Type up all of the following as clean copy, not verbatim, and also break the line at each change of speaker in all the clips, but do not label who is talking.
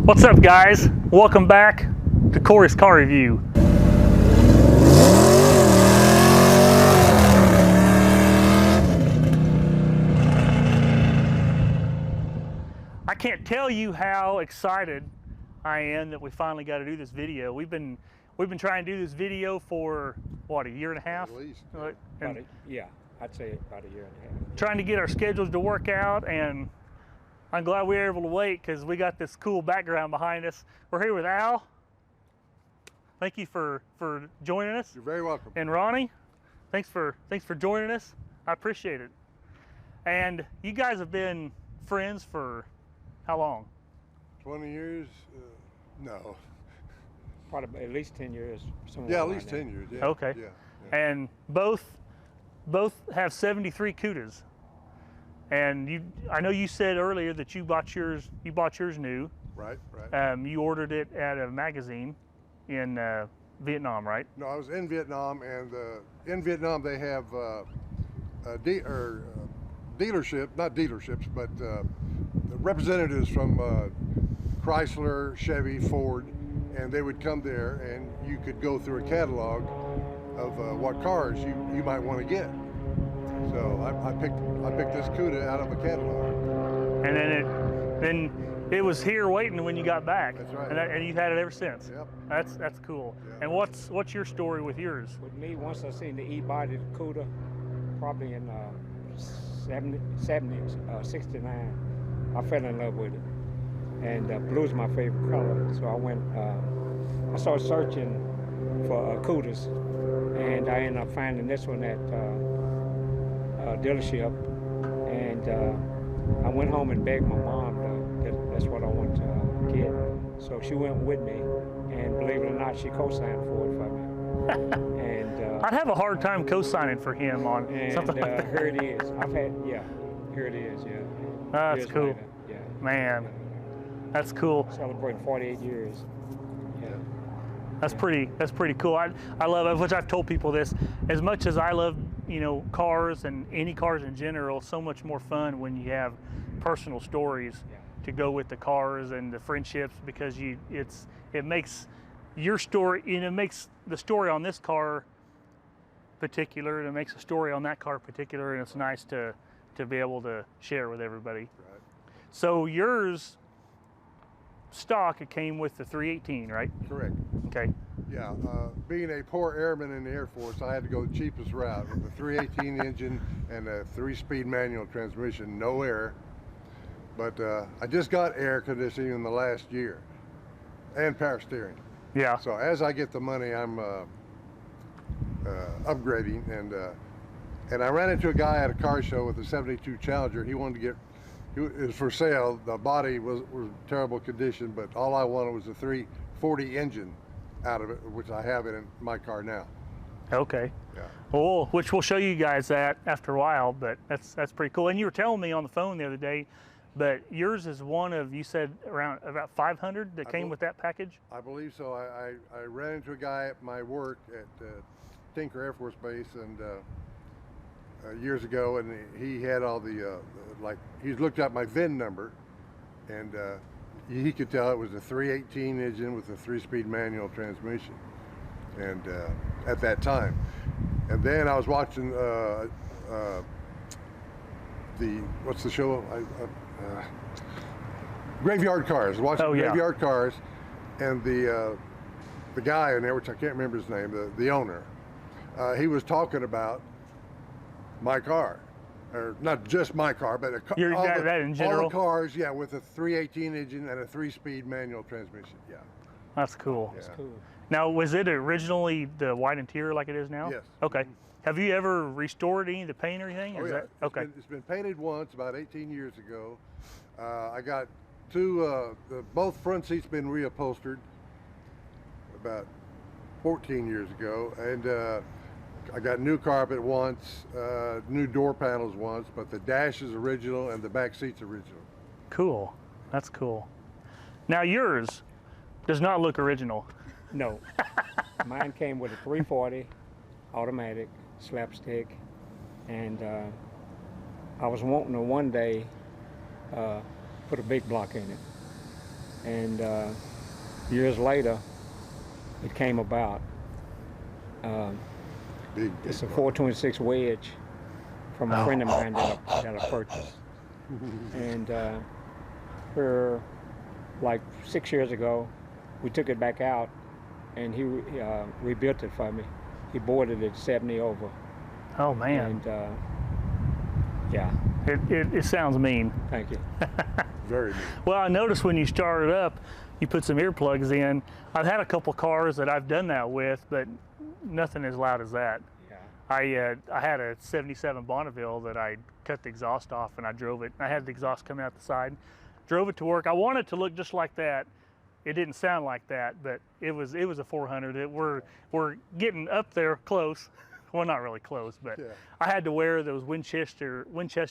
What's up, guys? Welcome back to Corey's Car Review. I can't tell you how excited I am that we finally got to do this video. We've been trying to do this video for what, a year and a half?
At least.
Yeah, I'd say about a year and a half.
Trying to get our schedules to work out, and I'm glad we were able to wait because we got this cool background behind us. We're here with Al. Thank you for joining us.
You're very welcome.
And Ronnie, thanks for joining us. I appreciate it. And you guys have been friends for how long?
20 years? No.
Probably at least 10 years.
Yeah, at least 10 years. Yeah.
Okay.
Yeah.
And both have 73 Cudas. And I know you said earlier that you bought yours new.
Right, right.
You ordered it at a magazine in Vietnam, right?
No, I was in Vietnam, and in Vietnam they have dealership, not dealerships, but representatives from Chrysler, Chevy, Ford, and they would come there, and you could go through a catalog of what cars you might want to get. So I picked this Cuda out of a catalog.
And then it was here waiting when you got back.
That's right.
And you've had it ever since.
Yep.
That's cool.
Yeah.
And what's your story with yours?
With me, once I seen the E-body Cuda, probably in 69, I fell in love with it. And blue is my favorite color. So I started searching for Cudas, and I ended up finding this one at a dealership. And I went home and begged my mom that's what I want to get. So she went with me, and believe it or not, she co-signed for it for me. And
I'd have a hard time co-signing for him on something like that.
Here it is. Here it is. Yeah.
That's
Years
cool.
later, yeah.
Man, that's cool.
Celebrating 48 years. Yeah.
That's pretty cool. I love it, which I've told people this. As much as I love, cars and any cars in general, so much more fun when you have personal stories to go with the cars and the friendships, because it makes your story, it makes the story on this car particular, and it makes a story on that car particular, and it's nice to be able to share with everybody.
Right.
So yours, stock, it came with the 318, right?
Correct.
Okay.
Yeah, being a poor airman in the Air Force, I had to go the cheapest route with a 318 engine and a 3-speed manual transmission, no air. But I just got air conditioning in the last year, and power steering.
Yeah.
So as I get the money, I'm upgrading, and I ran into a guy at a car show with a 72 Challenger. He wanted to get, it was for sale. The body was terrible condition, but all I wanted was a 340 engine out of it, which I have it in my car now.
Okay.
Yeah.
Well, which we'll show you guys that after a while, but that's pretty cool. And you were telling me on the phone the other day, but yours is one of, you said around about 500 that came with that package?
I believe so. I ran into a guy at my work at Tinker Air Force Base, and years ago, and he had all the he's looked at my VIN number, and he could tell it was a 318 engine with a 3-speed manual transmission, and at that time. And then I was watching what's the show? Graveyard Cars. Watching Graveyard Cars, and the guy in there, which I can't remember his name, the owner, he was talking about my car, or not just my car, but
that in general?
all the cars, yeah, with a 318 engine and a 3-speed manual transmission. Yeah.
That's cool.
Yeah.
That's cool.
Now, was it originally the white interior like it is now?
Yes.
Okay. Have you ever restored any of the paint or anything?
Oh, yeah.
Okay.
It's been painted once about 18 years ago. I got both front seats been reupholstered about 14 years ago, and I got new carpet once, new door panels once, but the dash is original and the back seat's original.
Cool. That's cool. Now yours does not look original.
No. Mine came with a 340 automatic slapstick, and I was wanting to one day put a big block in it. And years later, it came about. It's a 426 wedge from a friend of mine that I purchased. And for like 6 years ago, we took it back out, and he rebuilt it for me. He boarded it 70 over.
Oh man.
And yeah.
It sounds mean.
Thank you.
Very mean.
Well, I noticed when you started up, you put some earplugs in. I've had a couple cars that I've done that with, but nothing as loud as that.
Yeah.
I had a 77 Bonneville that I cut the exhaust off, and I drove it. I had the exhaust coming out the side, drove it to work. I wanted it to look just like that. It didn't sound like that, but it was a 400. We're getting up there close. Well, not really close, but yeah. I had to wear those Winchester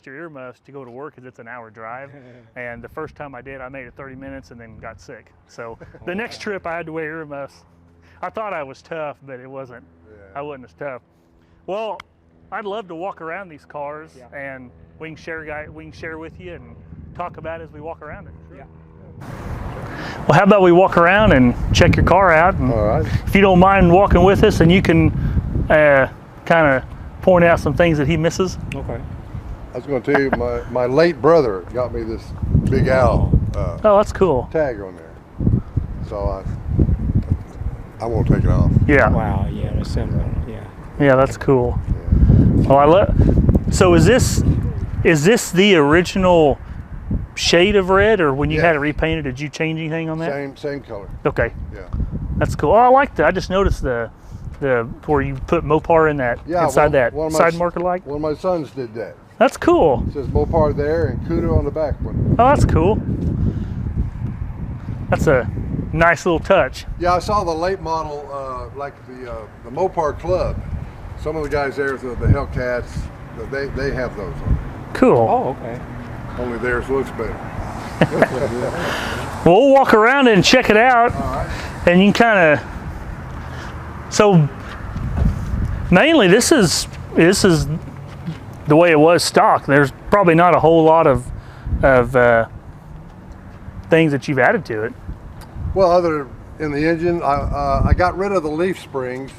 earmuffs to go to work because it's an hour drive. And the first time I did, I made it 30 minutes and then got sick. So the next trip I had to wear earmuffs. I thought I was tough, but it wasn't. Yeah. I wasn't as tough. Well, I'd love to walk around these cars, yeah. And we can share with you and talk about it as we walk around it.
Yeah.
Well, how about we walk around and check your car out? And
all right.
If you don't mind walking with us, and you can kind of point out some things that he misses.
Okay.
I was going to tell you, my late brother got me this Big Al
oh, that's cool.
tag on there. So I won't take it off.
Yeah.
Wow. Yeah, that's similar. Yeah.
Yeah, that's cool. Yeah. Well, so is this the original shade of red, or when you had it repainted, did you change anything on that?
Same color.
Okay.
Yeah.
That's cool. Oh, I like that. I just noticed the where you put Mopar in that inside that side marker light.
One of my sons did that.
That's cool.
It says Mopar there and Cuda on the back one.
Oh, that's cool. That's a nice little touch.
Yeah, I saw the late model, like the Mopar Club. Some of the guys there, the Hellcats, they have those on there.
Cool.
Oh, okay.
Only theirs looks better.
Well, we'll walk around and check it out.
All right.
And you can kind of. So mainly, this is the way it was stock. There's probably not a whole lot of things that you've added to it.
Well, other in the engine, I got rid of the leaf springs,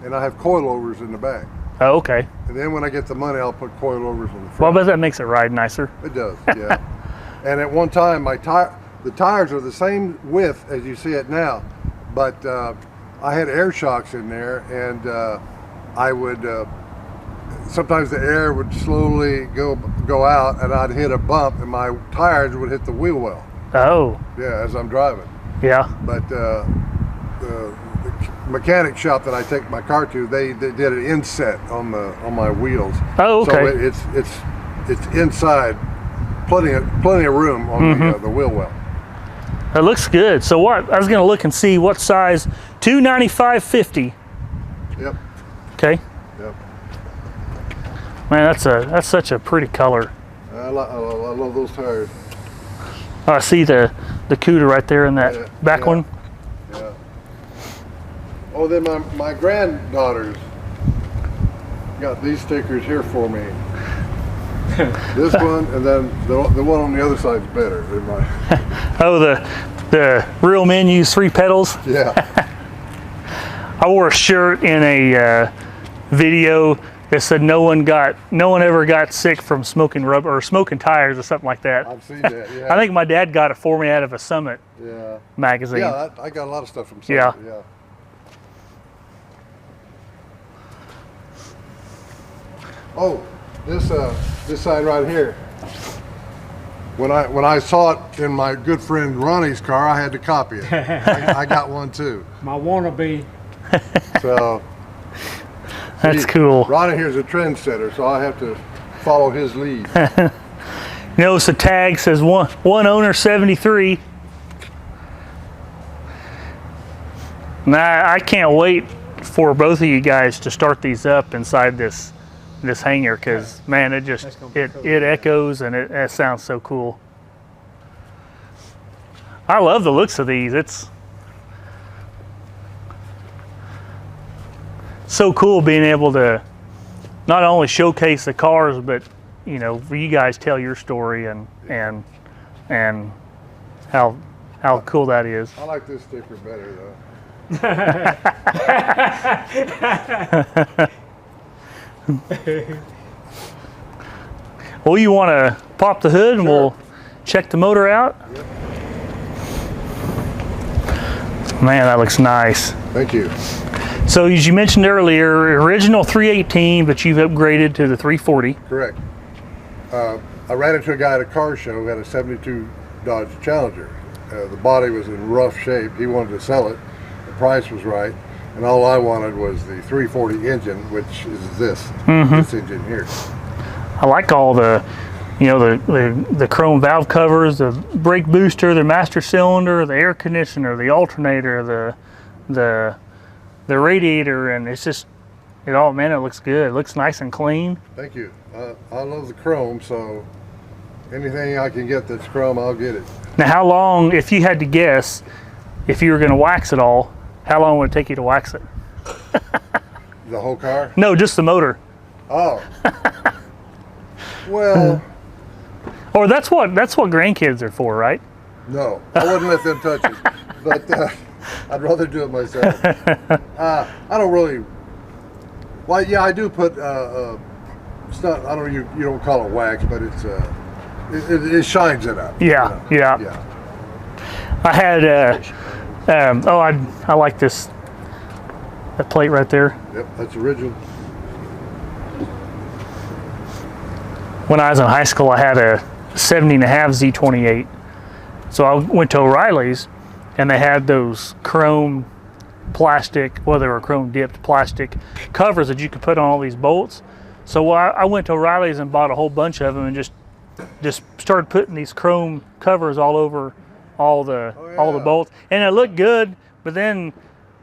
and I have coilovers in the back.
Oh, okay.
And then when I get the money, I'll put coilovers on the front.
Well, I bet that makes it ride nicer.
It does, yeah. And at one time, the tires are the same width as you see it now, but I had air shocks in there, and I would sometimes the air would slowly go out, and I'd hit a bump, and my tires would hit the wheel well.
Oh.
Yeah, as I'm driving.
Yeah.
But the mechanic shop that I take my car to, they did an inset on my wheels.
Oh, okay.
So it's inside, plenty of room on the wheel well.
It looks good. So what? I was going to look and see what size. 295/50.
Yep.
Okay.
Yep.
Man, that's such a pretty color.
I love those tires.
Oh, I see the Cuda right there in that back one.
Yeah. Oh, then my granddaughters got these stickers here for me. This one, and then the one on the other side's better than mine.
Oh, the Real Men Use 3 pedals.
Yeah.
I wore a shirt in a video that said no one ever got sick from smoking rubber or smoking tires or something like that.
I've seen that. Yeah.
I think my dad got it for me out of a Summit magazine.
Yeah, I got a lot of stuff from Summit. Yeah. Oh, this sign right here. When I saw it in my good friend Ronnie's car, I had to copy it. I got one too.
My wannabe.
So
that's cool.
Ronnie here's a trendsetter, so I have to follow his lead.
You notice the tag says one owner 73. Now I can't wait for both of you guys to start these up inside this hangar, because man, it just it echoes and it sounds so cool. I love the looks of these. It's so cool being able to not only showcase the cars, but for you guys tell your story and how how cool that is.
I like this sticker better though.
Well, you want to pop the hood and we'll check the motor out?
Yep.
Man, that looks nice.
Thank you.
So as you mentioned earlier, original 318, but you've upgraded to the 340.
Correct. I ran into a guy at a car show who had a 72 Dodge Challenger. The body was in rough shape. He wanted to sell it. The price was right. And all I wanted was the 340 engine, which is this engine here.
I like all the, you know, the chrome valve covers, the brake booster, the master cylinder, the air conditioner, the alternator, the radiator, and it's just, it all, man, it looks good. It looks nice and clean.
Thank you. I love the chrome, so anything I can get that's chrome, I'll get it.
Now, how long, if you had to guess, if you were going to wax it all, how long would it take you to wax it?
The whole car?
No, just the motor.
Oh. Well.
Or that's what grandkids are for, right?
No, I wouldn't let them touch it. But I'd rather do it myself. I don't really. Well, yeah, I do put stuff. I don't. You don't call it wax, but it's it shines it up.
Yeah,
you know?
yeah. I had. I like this. That plate right there.
Yep, that's original.
When I was in high school, I had a 70.5 Z28. So I went to O'Reilly's, and they had those chrome plastic, well, they were chrome dipped plastic covers that you could put on all these bolts. So I went to O'Reilly's and bought a whole bunch of them and just started putting these chrome covers all over all the bolts, and it looked good. But then,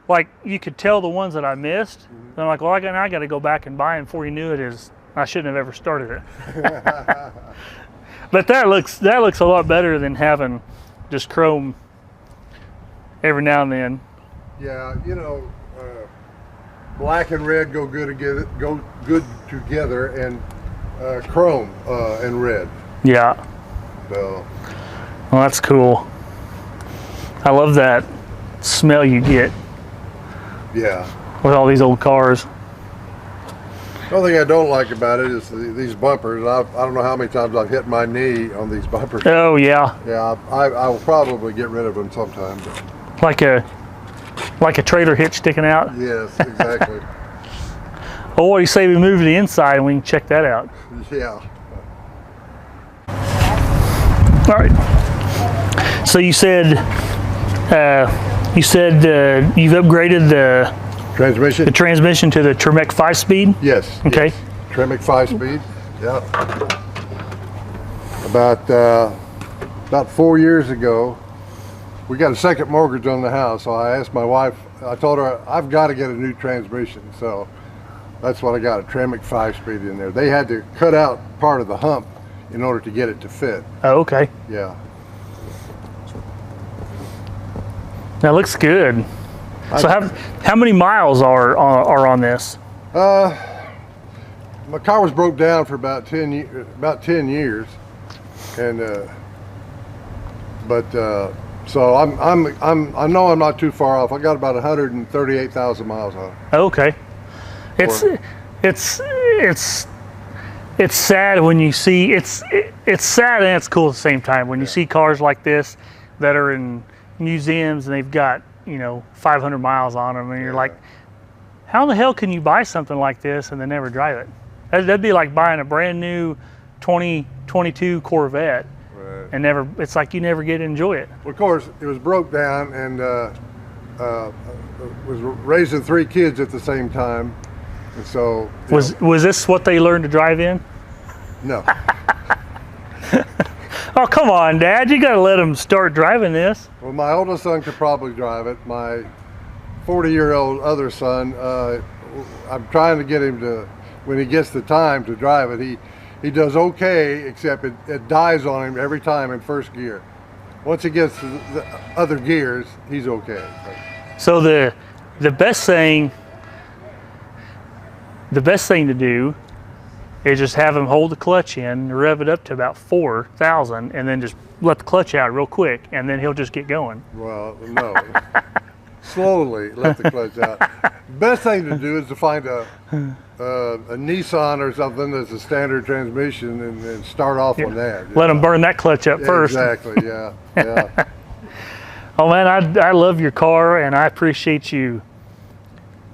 like, you could tell the ones that I missed. And I'm like, well, I got to go back and buy them. Before you knew it, I shouldn't have ever started it. But that looks a lot better than having just chrome every now and then.
Yeah, you know, black and red go good together, and chrome and red.
Yeah.
So.
Well, that's cool. I love that smell you get.
Yeah.
With all these old cars.
The only thing I don't like about it is these bumpers. I don't know how many times I've hit my knee on these bumpers.
Oh yeah.
Yeah, I will probably get rid of them sometime. But.
Like a trailer hitch sticking out.
Yes, exactly.
Well, what do you say we move to the inside and we can check that out?
Yeah.
All right. So you said you've upgraded the transmission to the Tremec 5-speed?
Yes.
Okay.
Yes. Tremec 5-speed. Yeah. About 4 years ago, we got a second mortgage on the house, so I asked my wife, I told her, I've got to get a new transmission. So that's what I got, a Tremec 5-speed in there. They had to cut out part of the hump in order to get it to fit.
Oh, okay.
Yeah.
That looks good. So how many miles are on this?
My car was broke down for about 10 years, and so I know I'm not too far off. I got about 138,000 miles on it.
Okay. It's sad when you see it's sad and it's cool at the same time when you see cars like this that are in museums and they've got 500 miles on them, and you're like, how in the hell can you buy something like this and then never drive it? That'd be like buying a brand new 2022 Corvette.
Right.
And it's like you never get to enjoy it.
Well, of course, it was broke down, and was raising 3 kids at the same time, and so.
Was this what they learned to drive in?
No.
Oh, come on, Dad! You got to let them start driving this.
Well, my oldest son could probably drive it. My 40-year-old other son, I'm trying to get him to, when he gets the time to drive it, he does okay, except it dies on him every time in first gear. Once he gets to the other gears, he's okay.
So the best thing to do is just have him hold the clutch in, rev it up to about 4,000, and then just let the clutch out real quick, and then he'll just get going.
Well, no. Slowly let the clutch out. Best thing to do is to find a Nissan or something that's a standard transmission and start off on that.
Let them burn that clutch up first.
Exactly, yeah. Yeah.
Oh man, I love your car, and I appreciate you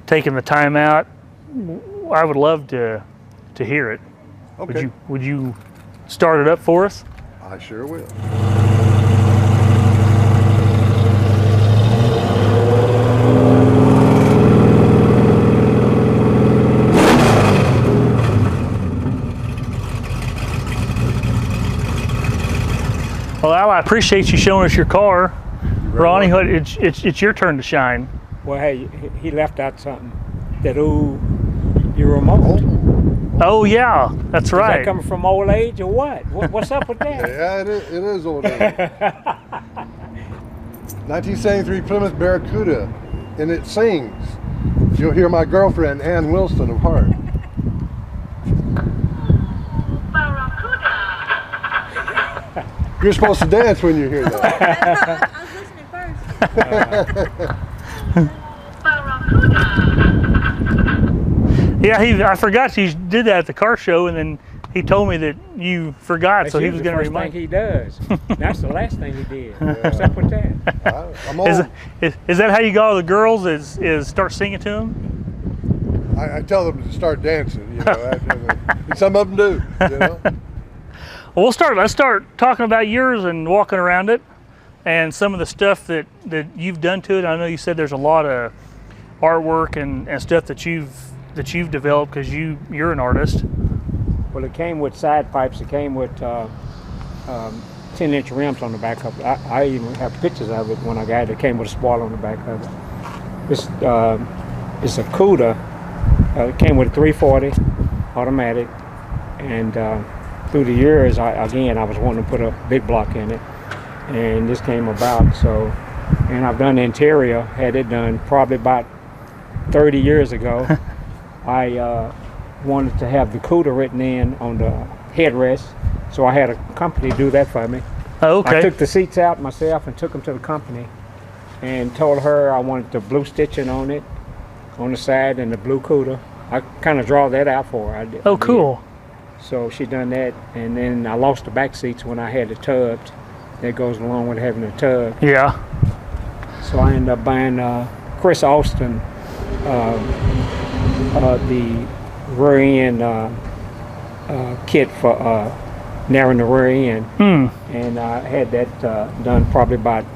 taking the time out. I would love to hear it.
Okay.
Would you start it up for us?
I sure will.
Well, Al, I appreciate you showing us your car. Ronnie, it's your turn to shine.
Well, hey, he left out something. That your remote.
Oh yeah, that's right.
Is that coming from old age or what? What's up with that?
Yeah, it is old age. 1973 Plymouth Cuda, and it sings. You'll hear my girlfriend Ann Wilson of Heart. You're supposed to dance when you hear that.
I was listening first.
Yeah, I forgot he did that at the car show, and then he told me that you forgot, so he was going to remind.
That's the first thing he does. That's the last thing he did. What's up with that?
I'm old.
Is that how you got all the girls? Is start singing to them?
I tell them to start dancing. You know, some of them do. You know.
Well, let's start talking about yours and walking around it, and some of the stuff that you've done to it. I know you said there's a lot of artwork and stuff that you've developed because you're an artist.
Well, it came with side pipes. It came with 10-inch rims on the back of it. I even have pictures of it when I got it. It came with a spoiler on the back of it. It's a Cuda. It came with a 340 automatic, and through the years, I was wanting to put a big block in it, and this came about. So, and I've done the interior, had it done probably about 30 years ago. I wanted to have the Cuda written in on the headrest, so I had a company do that for me.
Oh, okay.
I took the seats out myself and took them to the company, and told her I wanted the blue stitching on it, on the side, and the blue Cuda. I kind of draw that out for her.
Oh, cool.
So she done that, and then I lost the back seats when I had the tubs. That goes along with having a tub.
Yeah.
So I ended up buying Chris Austin the rear end kit for narrowing the rear end. And I had that done probably about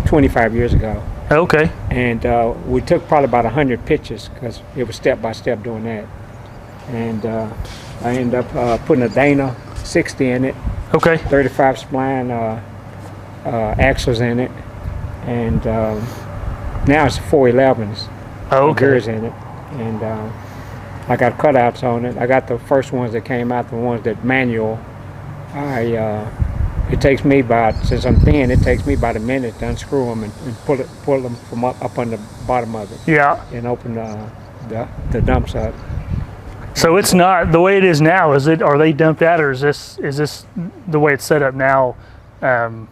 25 years ago.
Okay.
And we took probably about 100 pictures because it was step by step doing that. And I ended up putting a Dana 60 in it.
Okay.
35 spline axles in it, and now it's 411s.
Oh, okay.
Gears in it, and I got cutouts on it. I got the first ones that came out, the ones that manual. It takes me since I'm thin, it takes me about a minute to unscrew them and pull them from up on the bottom of it.
Yeah.
And open the dumps up.
So it's not the way it is now. Is it? Are they dumped out, or is this the way it's set up now? Are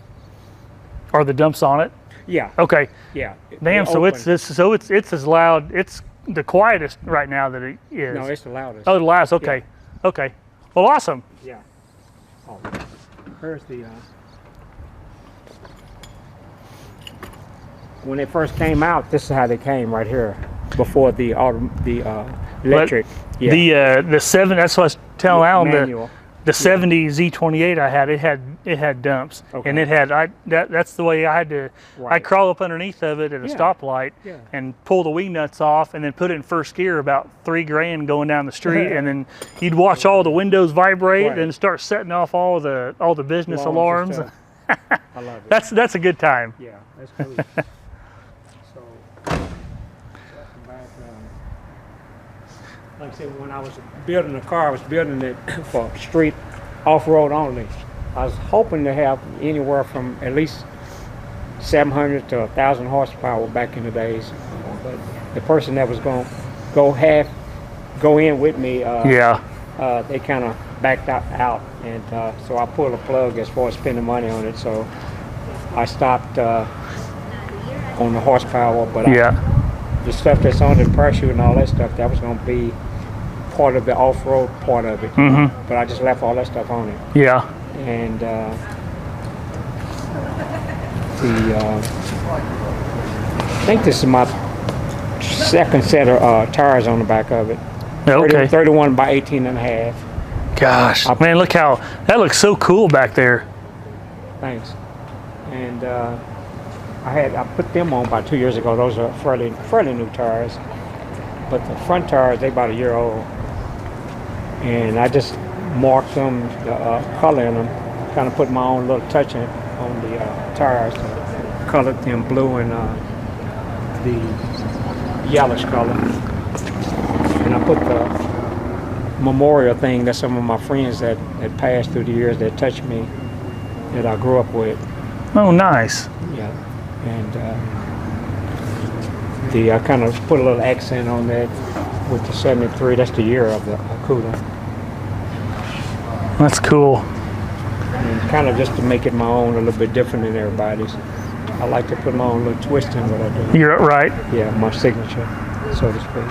the dumps on it?
Yeah.
Okay.
Yeah.
Damn. So it's as loud. It's the quietest right now that it is.
No, it's the loudest.
Oh, the loudest. Okay. Yeah. Okay. Well, awesome.
Yeah. Oh, here's the. When they first came out, this is how they came right here. Before the electric. Yeah.
The 7. That's what I was telling Alan.
Manual.
The 70 Z28 I had. It had dumps,
okay.
and it had. That's the way I had to.
Right.
I'd crawl up underneath of it at a stoplight and pull the wing nuts off, and then put it in first gear about $3,000 going down the street, and then you'd watch all the windows vibrate and start setting off all the business alarms.
I love it.
That's a good time.
Yeah, that's cool. So, like I said, when I was building the car, I was building it for street off-road only. I was hoping to have anywhere from at least 700 to 1,000 horsepower back in the days. But the person that was going to go in with me they kind of backed out, and so I pulled a plug as far as spending money on it. So I stopped on the horsepower, but the stuff that's on the parachute and all that stuff, that was going to be part of the off-road part of it. But I just left all that stuff on it.
Yeah.
And I think this is my second set of tires on the back of it.
Okay.
31 by 18 and a half.
Gosh, man, look how that looks so cool back there.
Thanks. And I put them on about 2 years ago. Those are fairly new tires, but the front tires, they about a year old. And I just marked them, the color in them, kind of put my own little touch on the tires. Colored them blue and the yellowish color. And I put the memorial thing that some of my friends that passed through the years that touched me, that I grew up with.
Oh, nice.
Yeah. And I kind of put a little accent on that with the 73. That's the year of the Cuda.
That's cool.
And kind of just to make it my own, a little bit different than everybody's. I like to put my own little twist in what I do.
You're right.
Yeah, my signature, so to speak.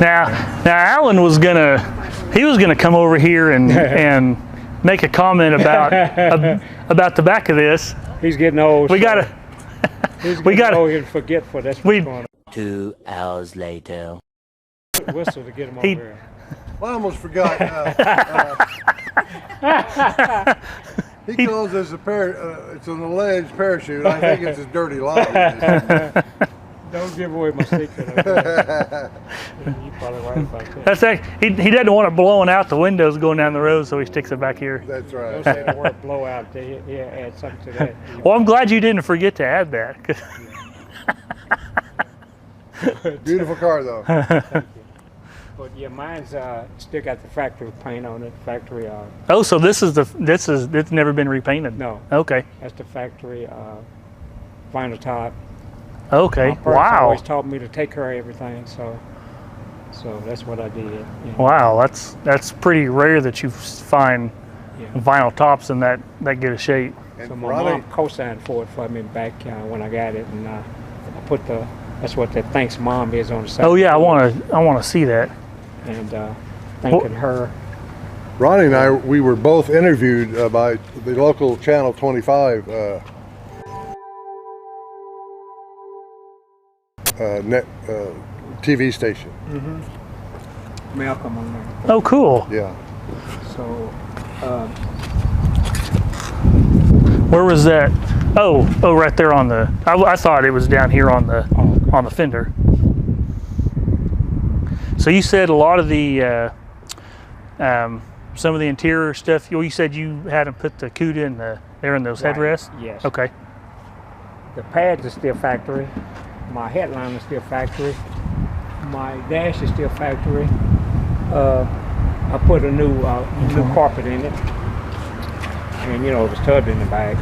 Now Alan was gonna come over here and make a comment about the back of this.
He's getting old.
We gotta
old and forgetful. That's what's going on.
2 hours later.
Whistle to get him over here.
Well, I almost forgot. He calls this it's an alleged parachute. I think it's a dirty lie.
Don't give away my secret. You're probably right about that.
That's he doesn't want it blowing out the windows going down the road, so he sticks it back here.
That's right.
Don't say the word blowout. Yeah, add something to that.
Well, I'm glad you didn't forget to add that.
Beautiful car, though.
But yeah, mine's still got the factory paint on it. Factory.
Oh, so it's never been repainted?
No.
Okay.
That's the factory vinyl top.
Okay.
My parents
Wow.
always taught me to take care of everything, so that's what I did. You know.
Wow, that's pretty rare that you find vinyl tops in that good a shape.
So my mom co-signed for me back when I got it, and I put that's what the thanks mom is on the side.
Oh yeah, I want to see that.
And thanking her.
Ronnie and I, we were both interviewed by the local Channel 25 TV station.
Malcolm on there.
Oh, cool.
Yeah.
So,
where was that? Oh, right there on the. I thought it was down here on the on the fender. So you said a lot of the some of the interior stuff. You said you had them put the Cuda in those headrests.
Yes.
Okay.
The pads are still factory. My headline is still factory. My dash is still factory. I put a new carpet in it, and it was tubbed in the back,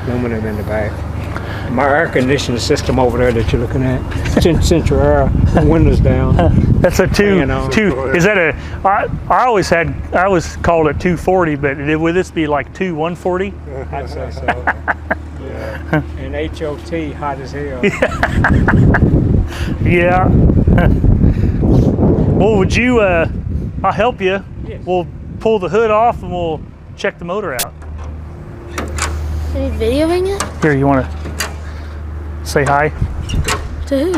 aluminum in the back. My air conditioning system over there that you're looking at, Central Air, windows down.
That's a two. Is that a? I always called it 240, but would this be like 140?
I'd say so. Yeah. And HOT, hot as hell.
Yeah. Well, would you? I'll help you.
Yes.
We'll pull the hood off and we'll check the motor out.
Are you videoing it?
Here, you want to say hi?
To who?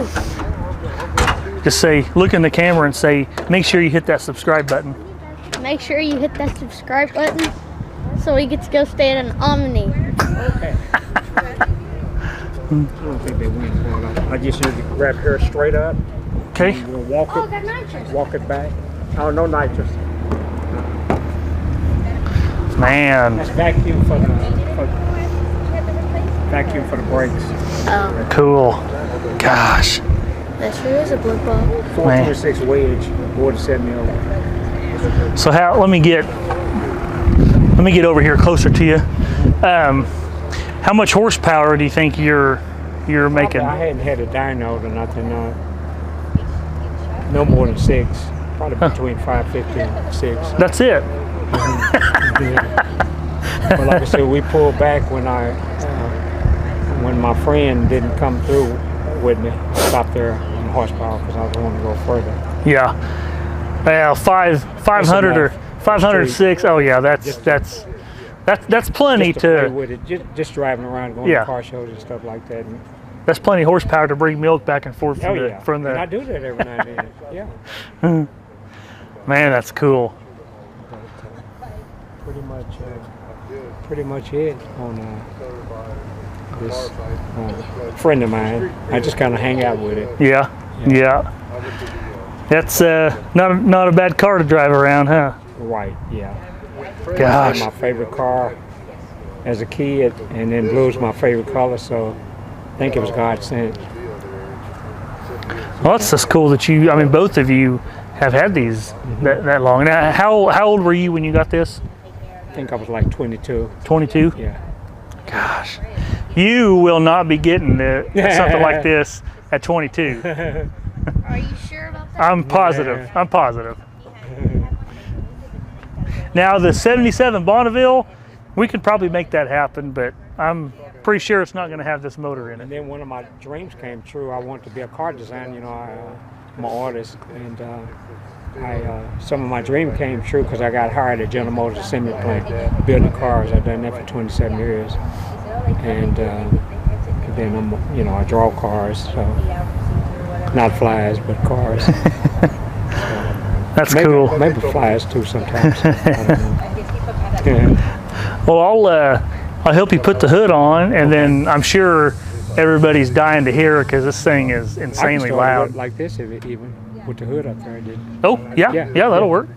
Just look in the camera and say, make sure you hit that subscribe button.
Make sure you hit that subscribe button so we get to go stay at an Omni.
Okay. I don't think they win for it. I just need to grab her straight up.
Okay.
We'll walk it.
got nitrous.
Walk it back. Oh, no nitrous.
Man.
That's vacuum for the brakes.
Oh,
Cool. Gosh.
that sure is a blue ball.
426 wedge. Would set me over.
So let me get over here closer to you. How much horsepower do you think you're making?
I hadn't had a dyno or nothing. No more than 6. Probably between 550 and 6.
That's it.
But like I said, we pulled back when my friend didn't come through with me. I stopped there on horsepower because I was wanting to go further.
Yeah. Well, 500 or 506. Oh yeah, that's plenty
Just to play
to.
with it, just driving around, going
Yeah.
to car shows and stuff like that. And,
That's plenty of horsepower to bring milk back and forth from
yeah,
the.
and I do that every now and then. Yeah.
Man, that's cool.
But, pretty much it on this friend of mine. I just kind of hang out with it.
Yeah. That's not a bad car to drive around, huh?
Right. Yeah.
Gosh.
My favorite car as a kid, and then blue's my favorite color. So I think it was God sent.
Well, that's just cool that you. I mean, both of you have had these that long. Now, how old were you when you got this?
I think I was like 22.
22.
Yeah.
Gosh, you will not be getting something like this at 22.
Are you sure about that?
I'm positive. I'm positive. Now the 77 Bonneville, we could probably make that happen, but I'm pretty sure it's not going to have this motor in it.
And then one of my dreams came true. I wanted to be a car designer. You know, I'm an artist, and some of my dream came true because I got hired at General Motors Assembly Plant building cars. I've done that for 27 years, and then I draw cars, so not flies, but cars.
That's
maybe,
cool.
Maybe flies too sometimes. I don't know.
Well, I'll help you put the hood on, and then I'm sure everybody's dying to hear because this thing is insanely loud.
Like this, even with the hood up there.
Oh, yeah, that'll work.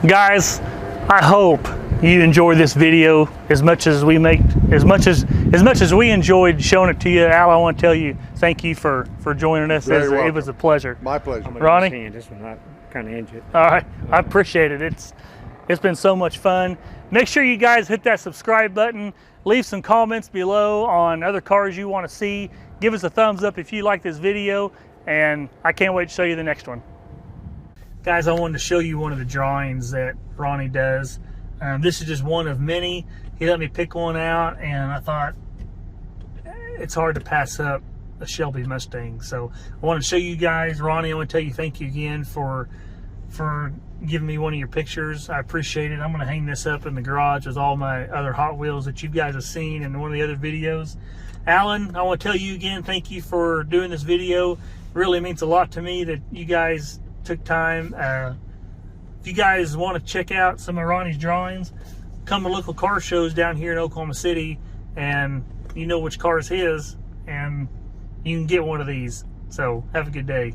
Guys, I hope you enjoyed this video as much as we enjoyed showing it to you. Al, I want to tell you thank you for joining us.
Very welcome.
It was a pleasure.
My pleasure.
Ronnie?
This one, I kind of injured.
All right, I appreciate it. It's been so much fun. Make sure you guys hit that subscribe button. Leave some comments below on other cars you want to see. Give us a thumbs up if you like this video, and I can't wait to show you the next one. Guys, I wanted to show you one of the drawings that Ronnie does. This is just one of many. He let me pick one out, and I thought it's hard to pass up a Shelby Mustang. So I want to show you guys. Ronnie, I want to tell you thank you again for giving me one of your pictures. I appreciate it. I'm going to hang this up in the garage with all my other Hot Wheels that you guys have seen in one of the other videos. Alan, I want to tell you again, thank you for doing this video. It really means a lot to me that you guys took time. If you guys want to check out some of Ronnie's drawings, come to local car shows down here in Oklahoma City, and you know which car is his, and you can get one of these. So have a good day.